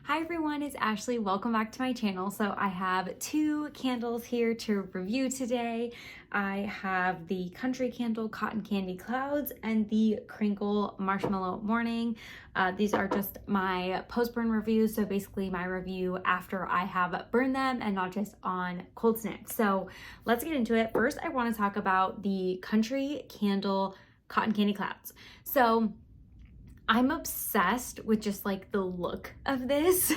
Hi everyone, it's Ashley. Welcome back to my channel. So I have two candles here to review today. I have the Country Candle Cotton Candy Clouds and the Kringle Marshmallow Morning. These are just my post-burn reviews, so basically my review after I have burned them and not just on cold snacks. So let's get into it. First, I want to talk about the Country Candle Cotton Candy Clouds. So I'm obsessed with just like the look of this.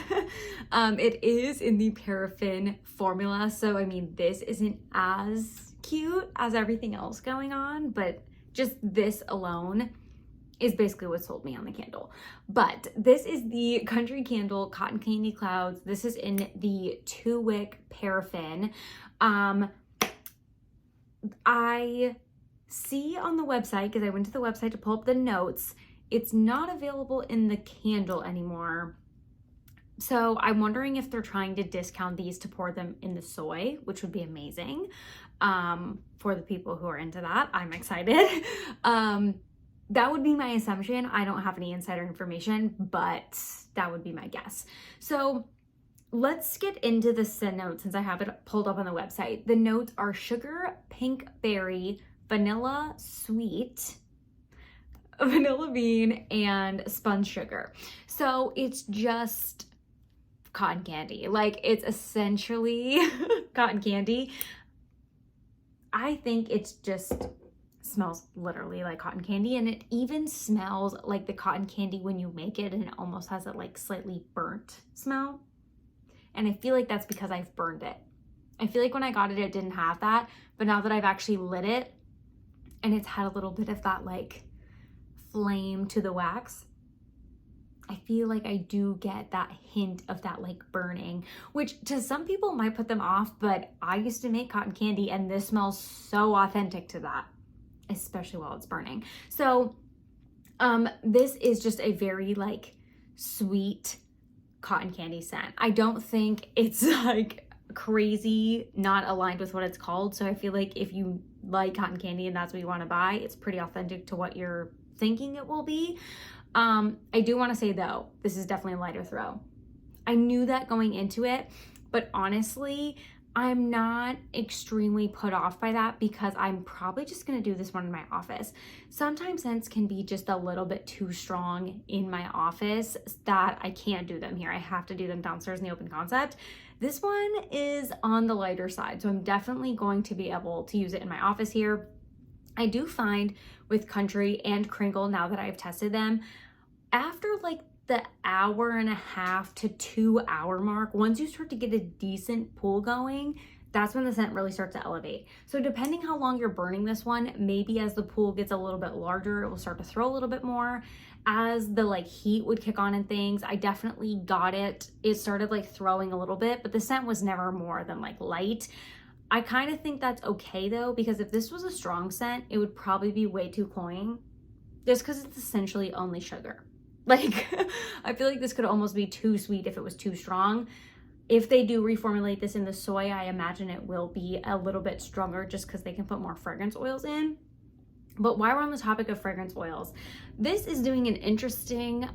It is in the paraffin formula. So, I mean, this isn't as cute as everything else going on, but just this alone is basically what sold me on the candle. But this is the Country Candle Cotton Candy Clouds. This is in the 2-wick paraffin. I see on the website, because I went to the website to pull up the notes, it's not available in the candle anymore. So I'm wondering if they're trying to discount these to pour them in the soy, which would be amazing for the people who are into that. I'm excited. That would be my assumption. I don't have any insider information, but that would be my guess. So let's get into the scent notes since I have it pulled up on the website. The notes are sugar, pink berry, vanilla sweet, vanilla bean, and spun sugar. So it's just cotton candy. Like, it's essentially cotton candy. I think it's just smells literally like cotton candy, and it even smells like the cotton candy when you make it, and it almost has a like slightly burnt smell. And I feel like that's because I've burned it. I feel like when I got it, it didn't have that, but now that I've actually lit it and it's had a little bit of that like flame to the wax, I feel like I do get that hint of that like burning, which to some people might put them off, but I used to make cotton candy and this smells so authentic to that, especially while it's burning. So this is just a very like sweet cotton candy scent. I don't think it's like crazy not aligned with what it's called. So I feel like if you like cotton candy and that's what you want to buy, it's pretty authentic to what you're thinking it will be. I do want to say though, this is definitely a lighter throw. I knew that going into it, but honestly, I'm not extremely put off by that because I'm probably just going to do this one in my office. Sometimes scents can be just a little bit too strong in my office that I can't do them here. I have to do them downstairs in the open concept. This one is on the lighter side, so I'm definitely going to be able to use it in my office here. I do find with Country and Kringle, now that I've tested them, after like the 1.5 to 2 hour mark, once you start to get a decent pull going, that's when the scent really starts to elevate. So depending how long you're burning this one, maybe as the pool gets a little bit larger, it will start to throw a little bit more. As the like heat would kick on and things, I definitely got it. It started like throwing a little bit, but the scent was never more than like light. I kind of think that's okay though, because if this was a strong scent, it would probably be way too cloying just because it's essentially only sugar. Like, I feel like this could almost be too sweet if it was too strong. If they do reformulate this in the soy, I imagine it will be a little bit stronger just because they can put more fragrance oils in. But while we're on the topic of fragrance oils, this is doing an interesting,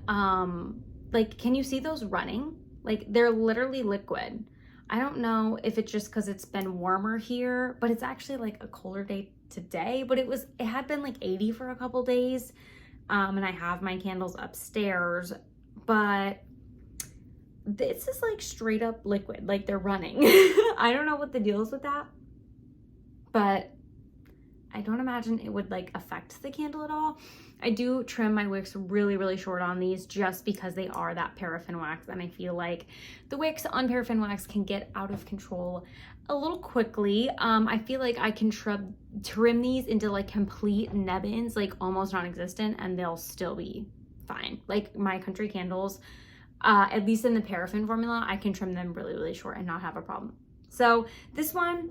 like, can you see those running? Like, they're literally liquid. I don't know if it's just because it's been warmer here, but it's actually like a colder day today, but it had been like 80 for a couple days. And I have my candles upstairs, but this is like straight up liquid, like they're running. I don't know what the deal is with that, but I don't imagine it would like affect the candle at all. I do trim my wicks really, really short on these just because they are that paraffin wax, and I feel like the wicks on paraffin wax can get out of control a little quickly. I feel like I can trim these into like complete nubbins, like almost non-existent, and they'll still be fine. Like my Country candles, at least in the paraffin formula, I can trim them really, really short and not have a problem. So this one,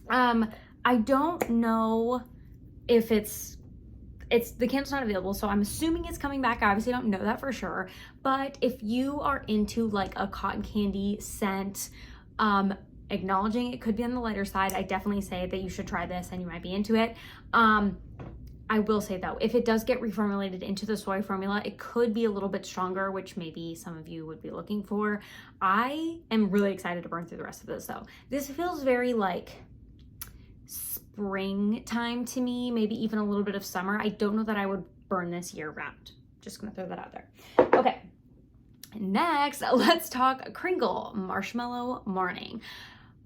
I don't know if the candle's not available, so I'm assuming it's coming back. I obviously don't know that for sure, but if you are into like a cotton candy scent, acknowledging it could be on the lighter side, I definitely say that you should try this and you might be into it. I will say though, if it does get reformulated into the soy formula, it could be a little bit stronger, which maybe some of you would be looking for. I am really excited to burn through the rest of this though. This feels very like springtime to me, maybe even a little bit of summer. I don't know that I would burn this year round. Just gonna throw that out there. Okay, next, let's talk Kringle Marshmallow Morning.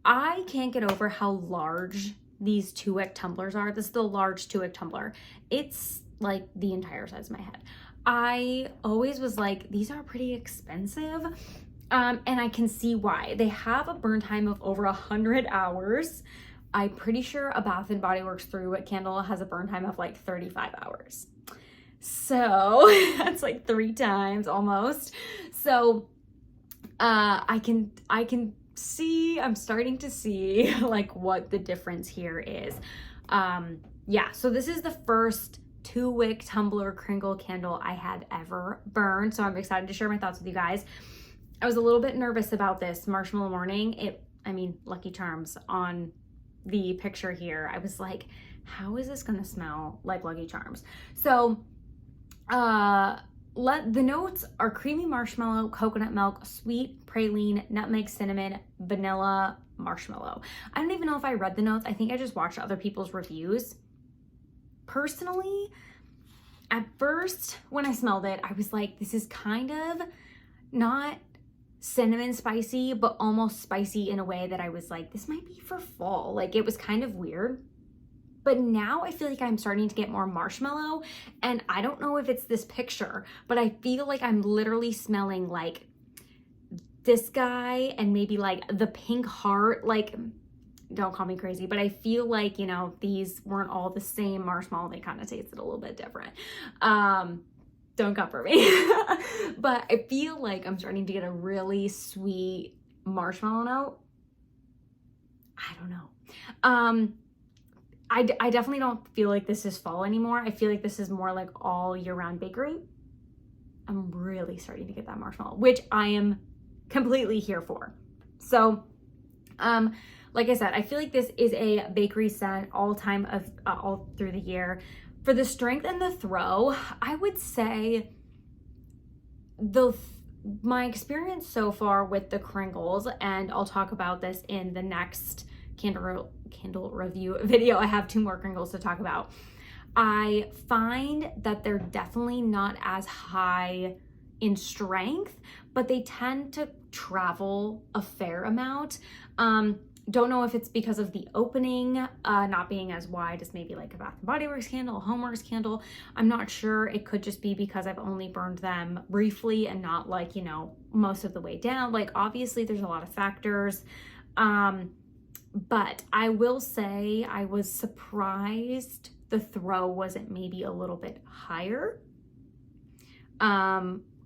I can't get over how large these 2-wick tumblers are. This is the large 2-wick tumbler. It's like the entire size of my head. I always was like, these are pretty expensive. And I can see why. They have a burn time of over 100 hours. I'm pretty sure a Bath & Body Works 3-wick candle has a burn time of like 35 hours. So that's like 3 times almost. So I can see, I'm starting to see like what the difference here is. Yeah, so this is the first 2-wick tumbler Kringle candle I had ever burned. So I'm excited to share my thoughts with you guys. I was a little bit nervous about this Marshmallow Morning. I mean, Lucky Charms on the picture here. I was like, how is this gonna smell like Lucky Charms? So the notes are creamy marshmallow, coconut milk, sweet praline, nutmeg, cinnamon, vanilla, marshmallow. I don't even know if I read the notes. I think I just watched other people's reviews. Personally, at first when I smelled it, I was like, this is kind of not cinnamon spicy, but almost spicy in a way that I was like, this might be for fall. Like, it was kind of weird. But now I feel like I'm starting to get more marshmallow, and I don't know if it's this picture, but I feel like I'm literally smelling like this guy and maybe like the pink heart. Like, don't call me crazy, but I feel like, you know, these weren't all the same marshmallow. They kind of tasted a little bit different. Don't come for me. But I feel like I'm starting to get a really sweet marshmallow note. I don't know. I definitely don't feel like this is fall anymore. I feel like this is more like all year round bakery. I'm really starting to get that marshmallow, which I am completely here for. So, like I said, I feel like this is a bakery scent all through the year. For the strength and the throw, I would say my experience so far with the Kringles, and I'll talk about this in the next candle review video. I have 2 more Kringles to talk about. I find that they're definitely not as high in strength, but they tend to travel a fair amount. Don't know if it's because of the opening not being as wide as maybe like a Bath & Body Works candle, a Homeworks candle. I'm not sure. It could just be because I've only burned them briefly and not like, you know, most of the way down. Like, obviously there's a lot of factors. But I will say I was surprised the throw wasn't maybe a little bit higher.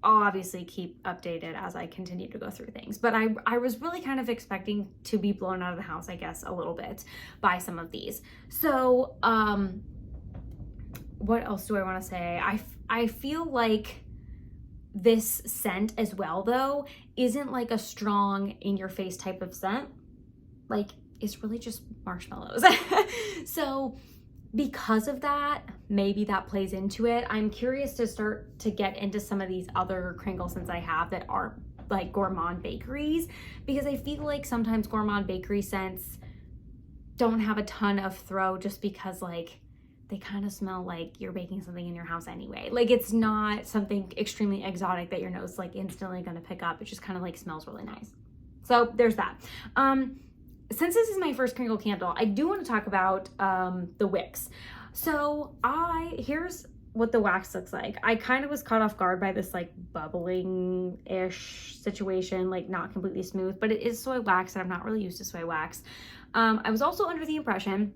I'll obviously keep updated as I continue to go through things, but I was really kind of expecting to be blown out of the house, I guess, a little bit by some of these. So, what else do I want to say? I feel like this scent as well, though, isn't like a strong in-your-face type of scent. Like, it's really just marshmallows. So because of that, maybe that plays into it. I'm curious to start to get into some of these other Kringle scents I have that aren't like gourmand bakeries, because I feel like sometimes gourmand bakery scents don't have a ton of throw just because like they kind of smell like you're baking something in your house anyway. Like, it's not something extremely exotic that your nose like instantly gonna pick up. It just kind of like smells really nice. So there's that. Since this is my first Kringle candle, I do want to talk about the wicks. So here's what the wax looks like. I kind of was caught off guard by this like bubbling-ish situation, like not completely smooth, but it is soy wax and I'm not really used to soy wax. I was also under the impression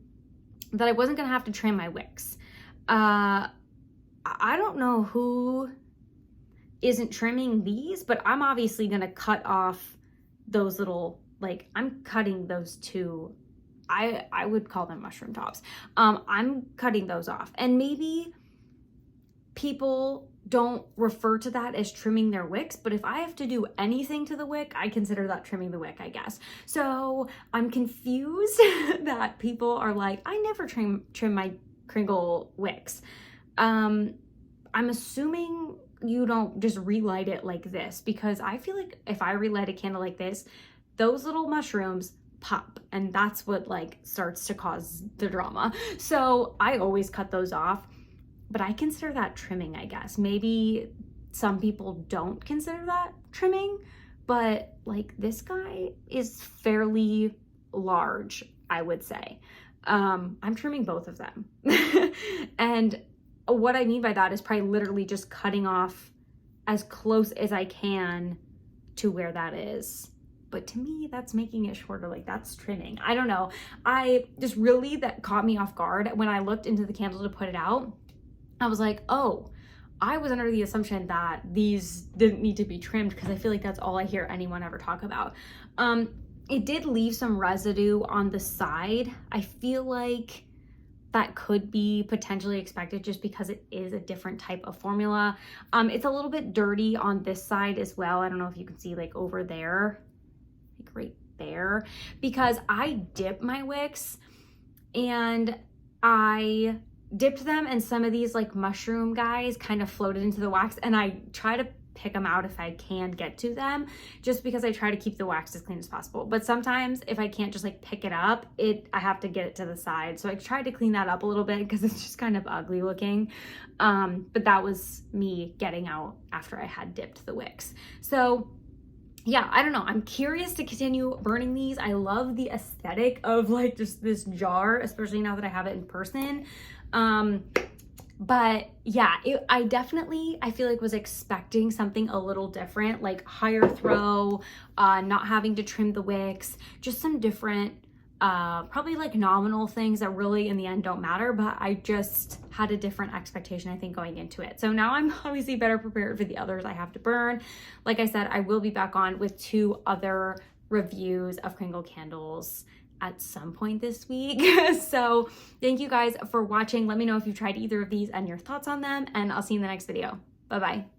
that I wasn't gonna have to trim my wicks. I don't know who isn't trimming these, but I'm obviously gonna cut off those little, like, I'm cutting those 2, I would call them mushroom tops. I'm cutting those off, and maybe people don't refer to that as trimming their wicks, but if I have to do anything to the wick, I consider that trimming the wick, I guess. So I'm confused that people are like, I never trim my Kringle wicks. I'm assuming you don't just relight it like this, because I feel like if I relight a candle like this, those little mushrooms pop, and that's what like starts to cause the drama. So I always cut those off, but I consider that trimming, I guess. Maybe some people don't consider that trimming, but like this guy is fairly large, I would say. I'm trimming both of them. And what I mean by that is probably literally just cutting off as close as I can to where that is. But to me, that's making it shorter. Like, that's trimming. I don't know. That caught me off guard when I looked into the candle to put it out. I was like, oh, I was under the assumption that these didn't need to be trimmed, because I feel like that's all I hear anyone ever talk about. It did leave some residue on the side. I feel like that could be potentially expected just because it is a different type of formula. It's a little bit dirty on this side as well. I don't know if you can see like over there, like right there, because I dip my wicks and I dipped them, and some of these like mushroom guys kind of floated into the wax, and I try to pick them out if I can get to them, just because I try to keep the wax as clean as possible. But sometimes if I can't just like pick it up, I have to get it to the side. So I tried to clean that up a little bit because it's just kind of ugly looking. But that was me getting out after I had dipped the wicks. So yeah, I don't know. I'm curious to continue burning these. I love the aesthetic of like just this jar, especially now that I have it in person. But yeah, I feel like was expecting something a little different, like higher throw, not having to trim the wicks, just some different, probably like nominal things that really in the end don't matter, but I just had a different expectation, I think, going into it. So now I'm obviously better prepared for the others I have to burn. Like I said, I will be back on with 2 other reviews of Kringle candles at some point this week. So thank you guys for watching. Let me know if you've tried either of these and your thoughts on them, and I'll see you in the next video. Bye-bye.